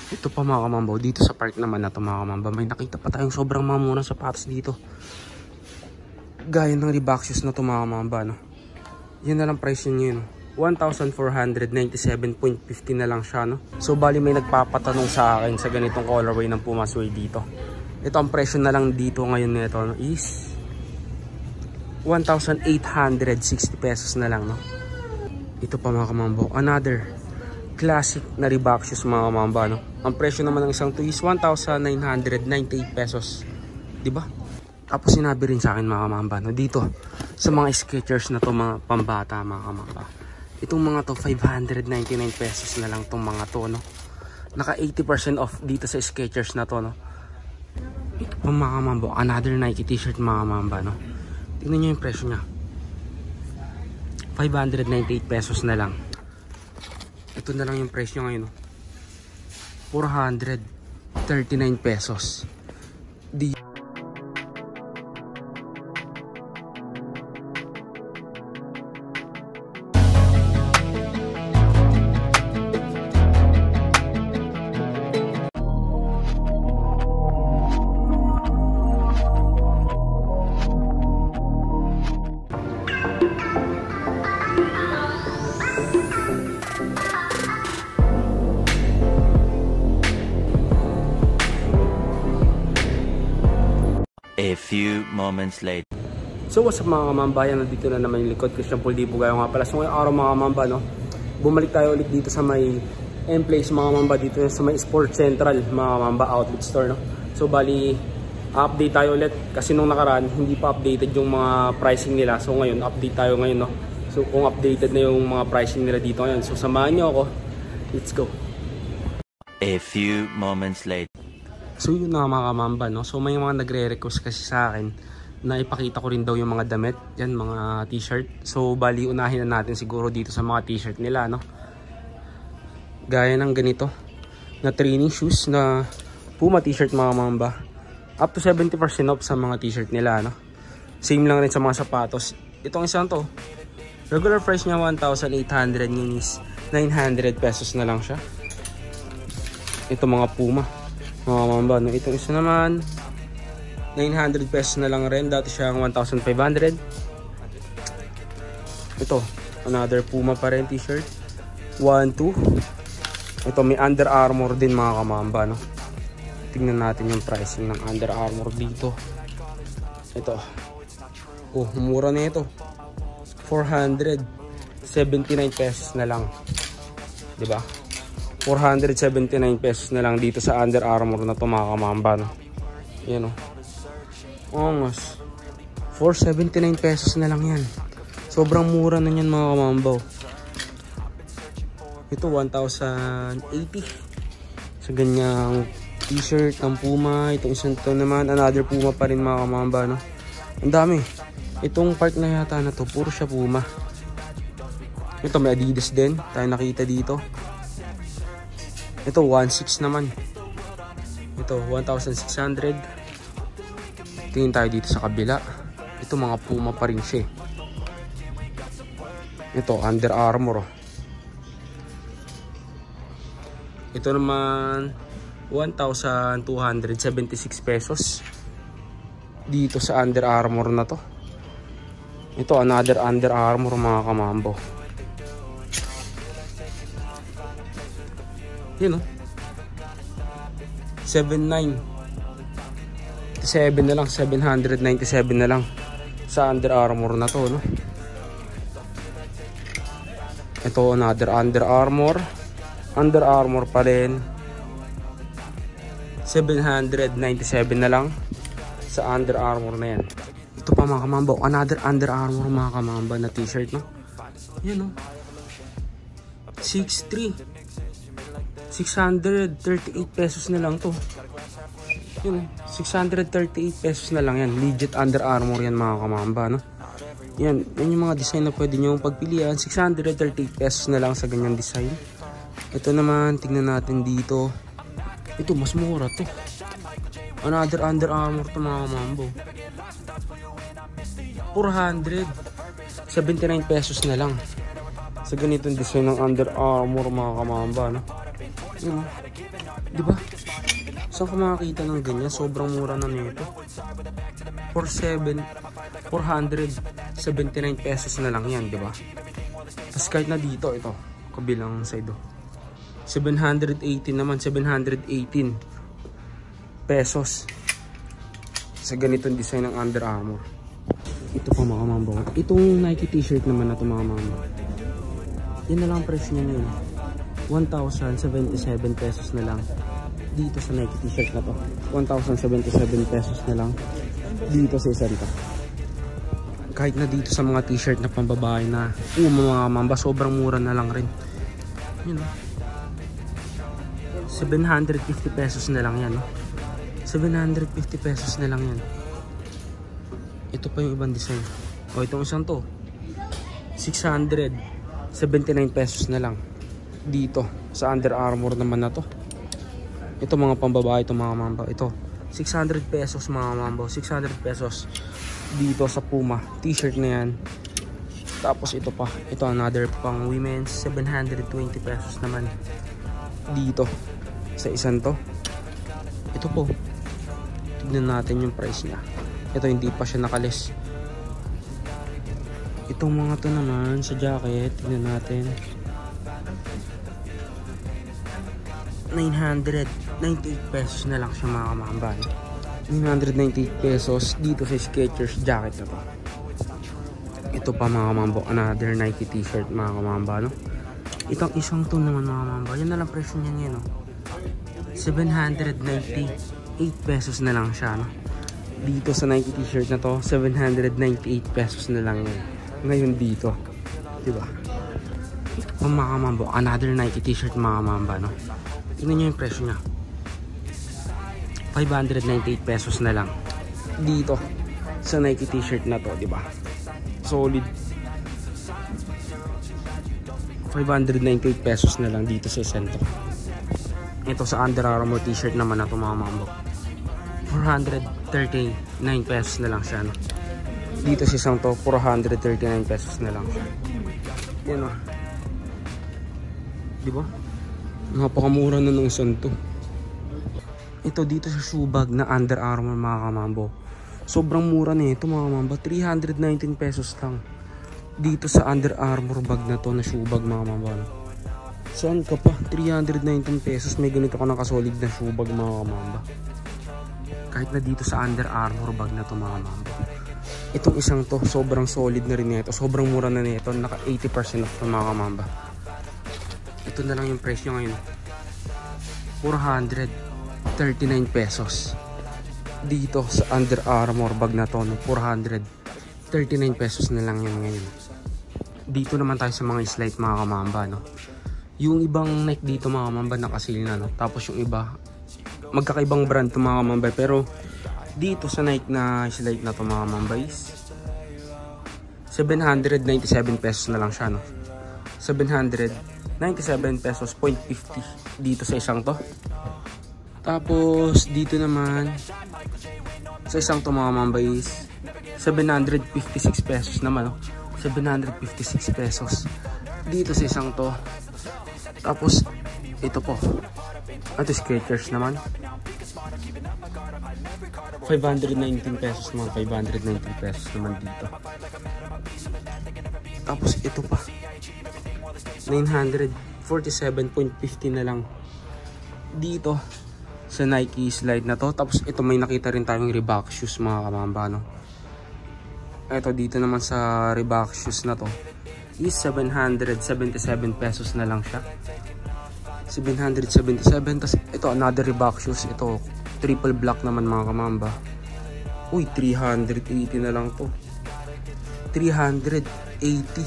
Ito pa mga kamambaw, dito sa park naman na ito mga kamambaw, may nakita pa tayong sobrang mga murang sapatos dito. Gaya ng Reebok shoes na ito mga kamambaw, no? Yan na lang price nyo yun. 1,497.50 na lang siya, no? So bali may nagpapatanong sa akin sa ganitong colorway ng Puma Suede dito. Ito ang presyo na lang dito ngayon nito, no, is 1,860 pesos na lang, no? Ito pa mga kamambaw, another classic na Reebok shoes mga kamambaw, no? Ang presyo naman ng isang to is 1,998 pesos, diba? Tapos sinabi rin sa akin mga kamambaw, no, dito sa mga Skechers na to, mga pambata mga kamambaw, itong mga to 599 pesos na lang tong mga to, no? Naka 80% off dito sa Skechers na to, no? Ito pa mga kamambaw, another Nike t-shirt mga kamambaw, no? Tingnan nyo yung presyo nya, 598 pesos na lang. Ito na lang yung presyo ngayon, no? 439 pesos. A few moments later. So what's up mga kamambayan, nandito na naman yung likod Christian Puldipo Gayo nga pala. So ngayong araw mga kamamba, no, bumalik tayo ulit dito sa may M-Place mga kamamba, dito sa may Sports Central mga kamamba outlet store, no. So bali update tayo ulit kasi nung nakaraan hindi pa updated yung mga pricing nila. So ngayon update tayo ngayon, no. So kung updated na yung mga pricing nila dito ngayon, so samahan nyo ako, let's go. A few moments later. So yun na mga kamamba, no. So may mga nagre-request kasi sa akin na ipakita ko rin daw yung mga damit, yan mga t-shirt. So bali unahin na natin siguro dito sa mga t-shirt nila, no. Gaya ng ganito na training shoes na Puma t-shirt mga kamamba, up to 70% off sa mga t-shirt nila, no. Same lang rin sa mga sapatos. Itong isang to, regular price niya 1,800, yun is 900 pesos na lang siya. Ito mga Puma mga kamamba, no. Itong isa naman 900 pesos na lang rin, dati siyang 1,500. Ito another Puma pa rin t-shirt, 1,200. Ito may Under Armour din mga kamamba, no. Tingnan natin yung pricing ng Under Armour dito. Ito, oh mura na ito, 479 pesos na lang, diba? 479 pesos na lang dito sa Under Armour na to mga kamamba, no. Yan, oh. Almost 479 pesos na lang yan. Sobrang mura na yan mga kamambaw. Ito 1,080 sa ganyang t-shirt ng Puma. Itong isang to naman, another Puma pa rin mga kamamba, no. Ang dami. Itong part na yata na to, puro siya Puma. Ito may Adidas din tayo nakita dito. Ito 1,600 naman. Ito 1,600. Tingin tayo dito sa kabila. Ito mga Puma pa rin siya. Ito Under Armour, oh. Ito naman 1,276 pesos dito sa Under Armour na to. Ito another Under Armour mga kamambo. Yun, oh. 797 na lang, 797 na lang sa Under Armour na to, no. Ito another Under Armour pa rin, 797 na lang sa Under Armour na yan. Ito pa mga kamambo, another Under Armour mga kamamba na t-shirt, no. Yan, no. 638 pesos na lang to. Yun, 638 pesos na lang yan. Legit Under Armour yan mga kamamba, no. Yan yung mga design na pwede nyo pagpilian. 638 pesos na lang sa ganyang design. Ito naman, tingnan natin dito. Ito mas mura to. Another Under Armour to mga kamambo, 479 pesos na lang sa ganitong design ng Under Armour mga kamamba, no. Diba? Saan ka makakita ng ganyan? Sobrang mura na nito. 479 pesos na lang yan, diba? Tapos kahit na dito, ito, kabilang side, 718 naman, 718 pesos sa ganitong design ng Under Armour. Ito pa mga mambo. Itong Nike t-shirt naman na ito mga mambo. Yan na lang ang price niya ngayon. 1,077 pesos na lang. Dito sa Nike t-shirt na to. 1,077 pesos na lang. Dito sa isa rito. Kahit na dito sa mga t-shirt na pambabae na mga mamba, sobrang mura na lang rin. Yun o. 750 pesos na lang yan. 750 pesos na lang yan. Ito pa yung ibang design. O itong isang to. 679 pesos na lang. Dito sa Under Armour naman na to. Ito mga pambabae, ito mga mamba. Ito 600 pesos mga mamba. 600 pesos. Dito sa Puma t-shirt na yan. Tapos ito pa. Ito another pang women's. 720 pesos naman. Dito sa isang to. Ito po. Tignan natin yung price niya. Ito hindi pa siya nakalis. Itong mga to naman sa jacket. Tignan natin. 998 pesos na lang siya mga kamamba. 998 pesos dito sa Skechers jacket na to. Ito pa mga kamamba. Another Nike t-shirt mga kamamba. No? Itong isang to naman mga kamamba. Yan na lang presyo niya ngayon. No? 798 pesos na lang siya. No? Dito sa Nike t-shirt na to, 798 pesos na lang yan. Ngayon dito. Diba? Mga kamamba. Another Nike t-shirt mga kamamba. No? Tingnan nyo yung presyo niya. 598 pesos na lang. Dito sa Nike t-shirt na to, diba? Solid. 598 pesos na lang dito sa sentro. Ito sa Under Armour t-shirt naman na to mga mambo. 439 pesos na lang siya. No? Dito sa isang to, 439 pesos na lang siya. Yan o. Diba? Napakamura na ng isang to. Ito dito sa shoe bag na Under Armour mga kamambo. Sobrang mura na ito mga kamambo. 319 pesos lang. Dito sa Under Armour bag na to na shoe bag mga kamambo. Saan ka pa? 319 pesos. May ganito ka nakasolid na shoe bag mga kamambo. Kahit na dito sa Under Armour bag na to mga kamambo. Itong isang to sobrang solid na rin nito. Sobrang mura na nito. Naka 80% off to mga kamambo. Ito na lang yung presyo ngayon. 439 pesos. Dito sa Under Armour bag na to, no, 439 pesos na lang yan ngayon. Dito naman tayo sa mga slide mga kamamba, no. Yung ibang Nike dito mga kamamba nakasil na, no. Tapos yung iba magkakaibang brand to mga kamamba, pero dito sa Nike na slide na to mga kamamba is 797 pesos na lang siya, no. 797 pesos 0.50 dito sa isang to. Tapos dito naman sa isang to mga mamba is 756 pesos naman, no? 756 pesos dito sa isang to. Tapos ito po at Skechers naman 519 pesos naman, 519 pesos naman dito. Tapos ito pa 947.50 na lang dito sa Nike slide na to. Tapos ito may nakita rin tayong Reebok shoes mga kamamba, no. Ito dito naman sa Reebok shoes na to is 777 pesos na lang siya. 777. Tapos ito another Reebok shoes. Ito triple black naman mga kamamba. Uy, 380 na lang to. 380.50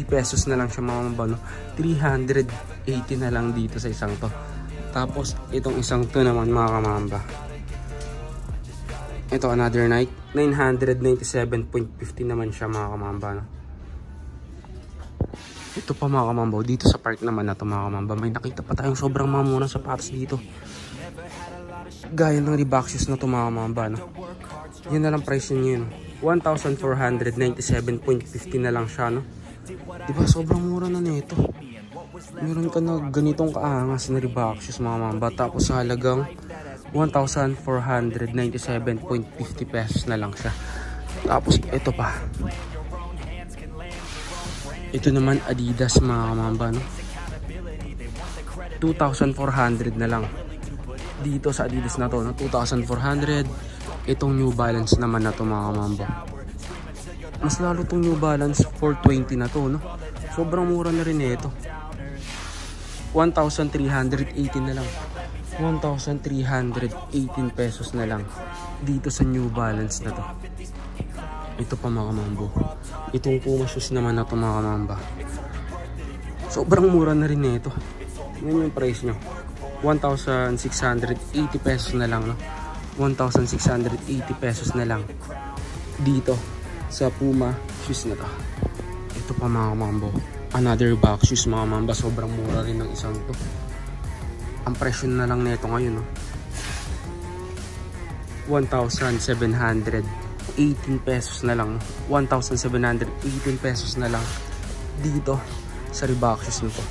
pesos na lang siya mga kamamba, no. 380 na lang dito sa isang to. Tapos itong isang to naman mga kamamba, ito another Nike 997.50 naman siya mga kamamba, no? Ito pa mga kamamba, dito sa park naman na to mga kamamba, may nakita pa tayong sobrang mga murang sapatos dito, gaya ng Reebok shoes na to mga kamamba, no? Yan na lang price niya, no? 1,497.50 na lang siya, no? Diba sobrang mura na nito. Meron ka na ganitong kaangas na Reebok shoes mga mamba. Tapos sa halagang 1,497.50 pesos na lang siya. Tapos ito pa. Ito naman Adidas mga mamba, no? 2,400 na lang. Dito sa Adidas na to, no? 2,400. Itong New Balance naman na to mga mamba. Mas lalo tong New Balance 420 na to, no? Sobrang mura na rin ito. 1,318 na lang. 1,318 pesos na lang dito sa New Balance na to. Ito pa mga mambo. Itong Puma shoes naman na to mga mamba. Sobrang mura na rin ito. Tingnan yung price nyo. 1,680 pesos na lang, no? 1,680 pesos na lang dito sa Puma shoes na to. Ito pa mga mambo. Another box shoes mga mamba. Sobrang mura rin ng isang to. Ang presyo na lang nito ngayon, no? 1,718 pesos na lang. 1,718 pesos na lang dito sa Reebok shoes nito.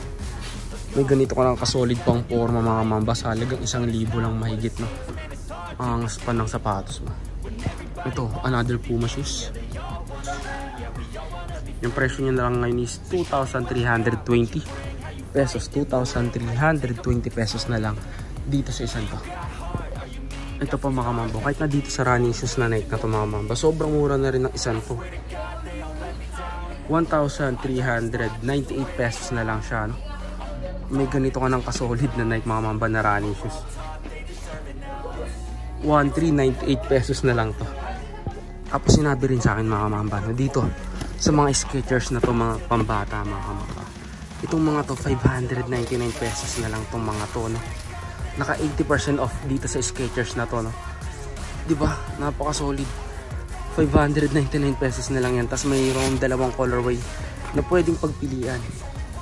May ganito ka lang kasolid pang forma mga mamba. Sa halagang 1,000 lang mahigit, no? Ang pa ng sapatos mo. Ito, another Puma shoes. Yung presyo niya na lang ngayon is 2,320 pesos. 2,320 pesos na lang dito sa isang to. Ito pa mga mambo. Kahit na dito sa running shoes na Nike na to mga mamba, sobrang mura na rin ng isang to. 1,398 pesos na lang siya, no? May ganito ka ng kasolid na Nike mga mamba na running shoes. 1,398 pesos na lang to. Tapos sinabi rin sa akin mga mamba na dito sa mga Skechers na to, mga pambata mga mamba, itong mga to 599 pesos na lang tong mga to, no? Naka 80% off dito sa Skechers na to, no? Diba? Napaka solid. 599 pesos na lang yan. Tapos mayroong dalawang colorway na pwedeng pagpilian.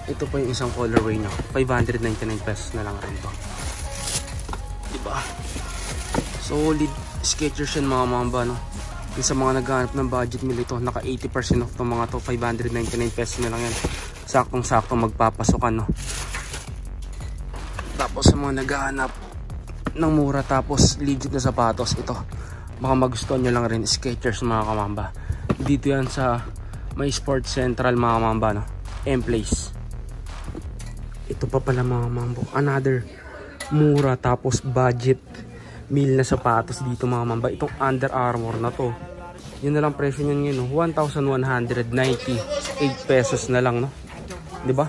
Ito pa yung isang colorway nyo. 599 pesos na lang rin to. Diba? Solid Skechers yan mga mamba, no? Yung sa mga naghahanap ng budget meal ito, naka 80% off itong mga to. 599 pesos na lang yan. Saktong-saktong magpapasokan, no? Tapos sa mga naghahanap ng mura tapos legit na sapatos, ito baka magustuhan nyo lang rin, Skechers mga kamamba. Dito yan sa may Sports Central mga kamamba, no? M-Place. Ito pa pala mga mambo, another mura tapos budget meal na sapatos dito mga mamba. Itong Under Armour na to, yun na lang presyo nyo ngayon, no? 1,198 pesos na lang, no? Diba?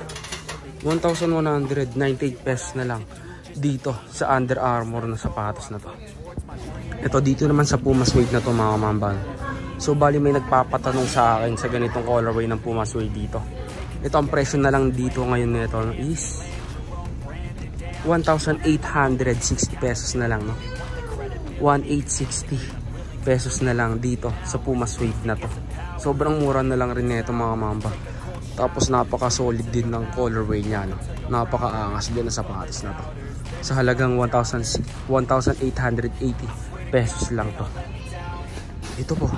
1,198 pesos na lang dito sa Under Armour na sapatos na to. Ito dito naman sa Puma Suede na to mga mamba. So bali may nagpapatanong sa akin sa ganitong colorway ng Puma Suede dito. Ito ang presyo na lang dito ngayon nito is 1,860 pesos na lang, no? 1,860 pesos na lang dito sa Puma Suede na to. Sobrang mura na lang rin nito mga mamba. Tapos napaka solid din ng colorway niya, no? Napaka-angas din ng sapatos na to. Sa halagang 1,880 pesos lang to. Ito po.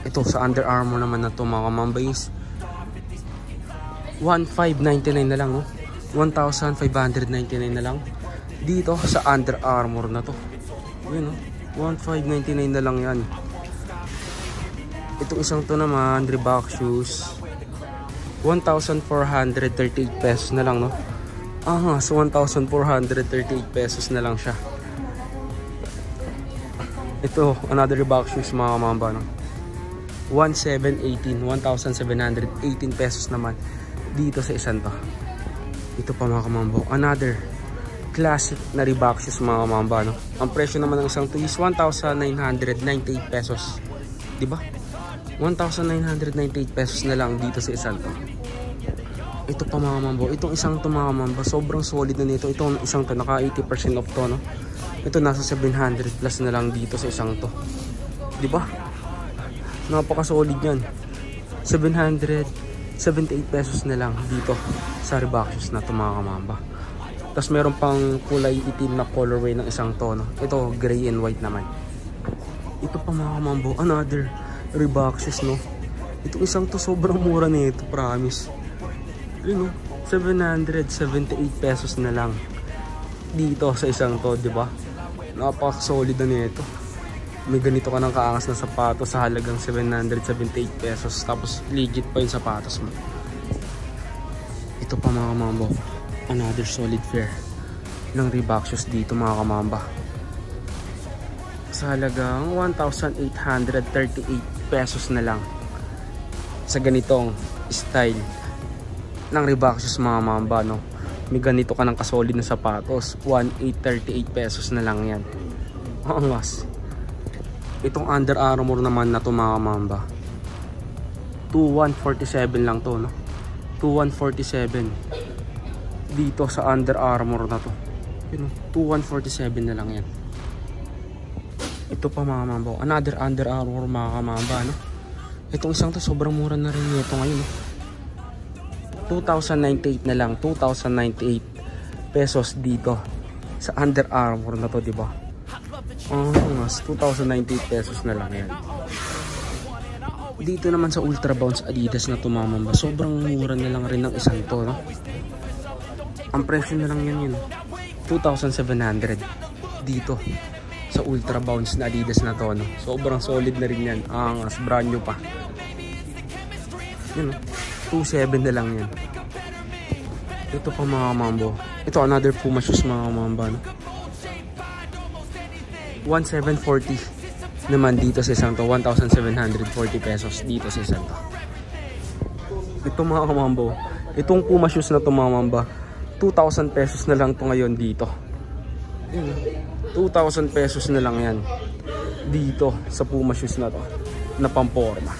Ito sa Under Armour naman na to mga mamba is 1,599 na lang, no? 1,599 na lang dito sa Under Armour na to. Yun, no? 1,599 na lang yan. Itong isang to naman, Reebok shoes, 1,438 pesos na lang, no? So 1,438 pesos na lang siya. Ito, another Reebok shoes mga mamba, no? 1,718 pesos naman dito sa isang to. Ito pa mga kamambo, another classic na Reebok shoes mga mamba, no? Ang presyo naman ng isang to is 1,998 pesos. Diba? 1,998 pesos na lang dito sa isang to. Ito pa mga mambo, itong isang to mga mamba, sobrang solid na nito. Itong isang to, naka 80% off to, no? Ito nasa 700 plus na lang dito sa isang to. Diba? Napaka solid yan. 778 pesos na lang dito sa Reebok shoes na to mga kamamba. Tapos meron pang kulay itim na colorway ng isang to, no? Ito gray and white naman. Ito pa mga kamambo, another Reebok shoes, no? Itong isang to sobrang mura nito, promise. Yun, no? 778 pesos na lang dito sa isang to, di ba? Napaka-solid na nito. May ganito ka ng kaangas na sapatos sa halagang 778 pesos. Tapos legit pa yung sapatos mo. Ito pa mga kamambo, another solid pair ng Reebok shoes dito mga kamamba. Sa halagang 1,838 pesos na lang. Sa ganitong style ng Reebok shoes mga kamamba, no? May ganito ka ng kasolid na sapatos, 1,838 pesos na lang yan. Angas. Itong Under Armour naman na to mga kamamba, 2,147 lang to, no? 2,147 dito sa Under Armour na to. Yun, 2,147 na lang yan. Ito pa mga kamamba, another Under Armour mga kamamba, no? Itong isang to sobrang mura na rin ito ngayon, no? 2,098 na lang, 2,098 pesos dito sa Under Armour na to, di ba? Mas 2,098 pesos na lang yan. Dito naman sa Ultra Bounce Adidas na to mga kamamba, sobrang mura na lang rin ng isang to, no? Ang presyo na lang yan 2,700 dito sa Ultra Bounce na Adidas na to, no? Sobrang solid na rin yan. Angas, brand new pa. Yun, 2,700 na lang yan. Ito pa mga mambo, ito another Puma shoes mga mambo, no? 1,740 naman dito sa isang to. 1,740 pesos dito sa isang to. Ito mga mambo, itong Puma shoes na to mga mambo, 2,000 pesos na lang to ngayon dito. 2,000 pesos na lang yan dito sa Puma shoes na to na pamporma.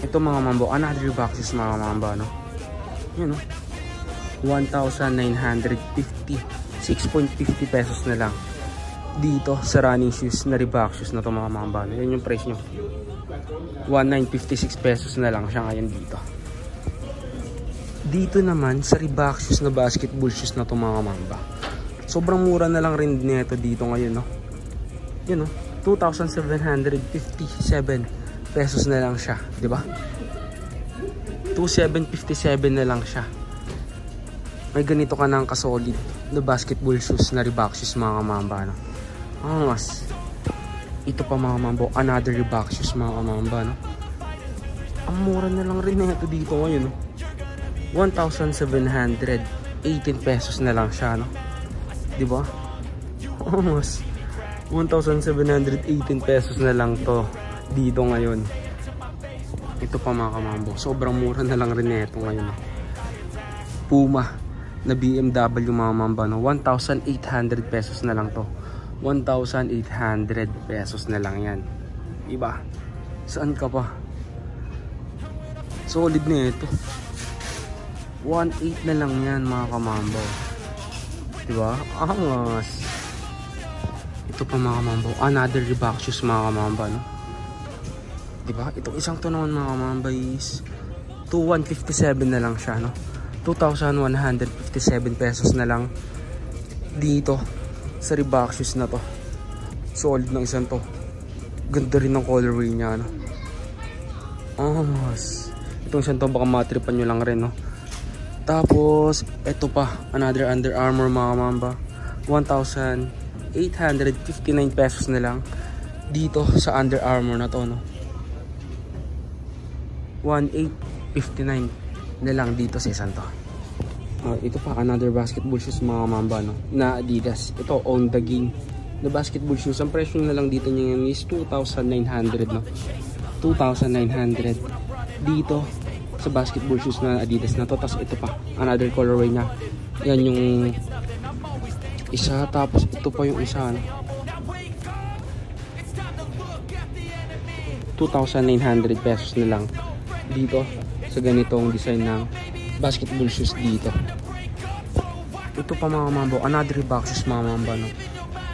Ito mga mambo, another boxes mga mambo, no? Yun, no? 1,950, 6.50 pesos na lang dito sa running shoes na Reebok shoes na to mga mambo. Yan yung price nyo, 1,956 pesos na lang siya ngayon dito. Dito naman sa Reebok shoes na basketball shoes na to mga mambo, sobrang mura na lang rin nito dito ngayon, no? Yun, no? 2,757 pesos na lang siya, di ba? 2,757 na lang siya. May ganito ka ng kasolid na basketball shoes na Reebok shoes mga kamamba, no? Angas. Ito pa mga mambo, another Reebok shoes mga kamamba, no? Ang mura na lang rin nito dito ngayon, no? 1,718 pesos na lang siya, no? Di ba? Angas. 1,718 pesos na lang to dito ngayon. Ito pa mga kamambo, sobrang mura na lang rin nito ngayon, no? Puma na BMW mga mamba, no? 1,800 pesos na lang to. 1,800 pesos na lang yan. Diba? Saan ka pa? Solid na ito. 1,800 na lang yan mga kamambo. Diba? Angas. Ito pa mga kamambo, another Reebok shoes mga kamamba, no? Diba? Itong isang to naman mga kamamba is 2,157 na lang siya, no? 2,157 pesos na lang dito sa Reebok shoes na to. Solid ng isang to. Ganda rin ng colorway niya, no? Mas itong isang to baka matripan nyo lang rin, no? Tapos ito pa, another Under Armour mga kamamba, 1,859 pesos na lang dito sa Under Armour na to, no? 1,859 na lang dito sa isang to. Ito pa, another basketball shoes mga mamba, no? Na Adidas. Ito, Own the Game na basketball shoes. Ang presyo na lang dito niya is 2,900, no? 2,900 dito sa basketball shoes na Adidas na to. Tapos ito pa, another colorway niya. Yan yung isa. Tapos ito pa yung isa, no? 2,900 pesos na lang dito sa ganitong design ng basketball shoes dito. Ito pa mga mamba, another Reebok shoes mga mamba, no?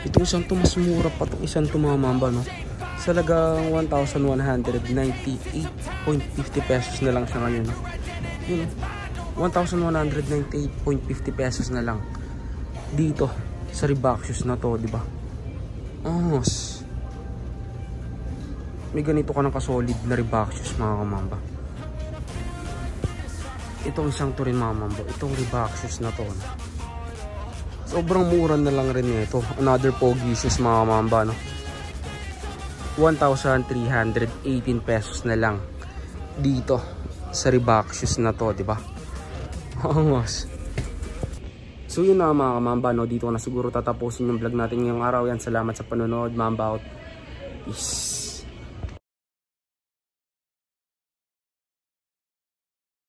Itong isang to mas mura pa itong isang to mga mamba, no? Sa lagang 1,198.50 pesos na lang siya ngayon, no? Yun, 1,198.50 pesos na lang dito sa Reebok shoes na to, di ba? May ganito ka ng kasolid na Reebok shoes mga kamamba. Itong isang to rin mga mambo. Itong Reebok shoes na to. No? Sobrang mura na lang rin ito. Another pogi shoes mga mamba. No? 1,318 pesos na lang dito sa Reebok shoes na to, di ba? Angos. So yun na mga kamamba, no? Dito ko na siguro tatapusin yung vlog natin ngayong araw. Yan, salamat sa panonood. Mamba out. Peace.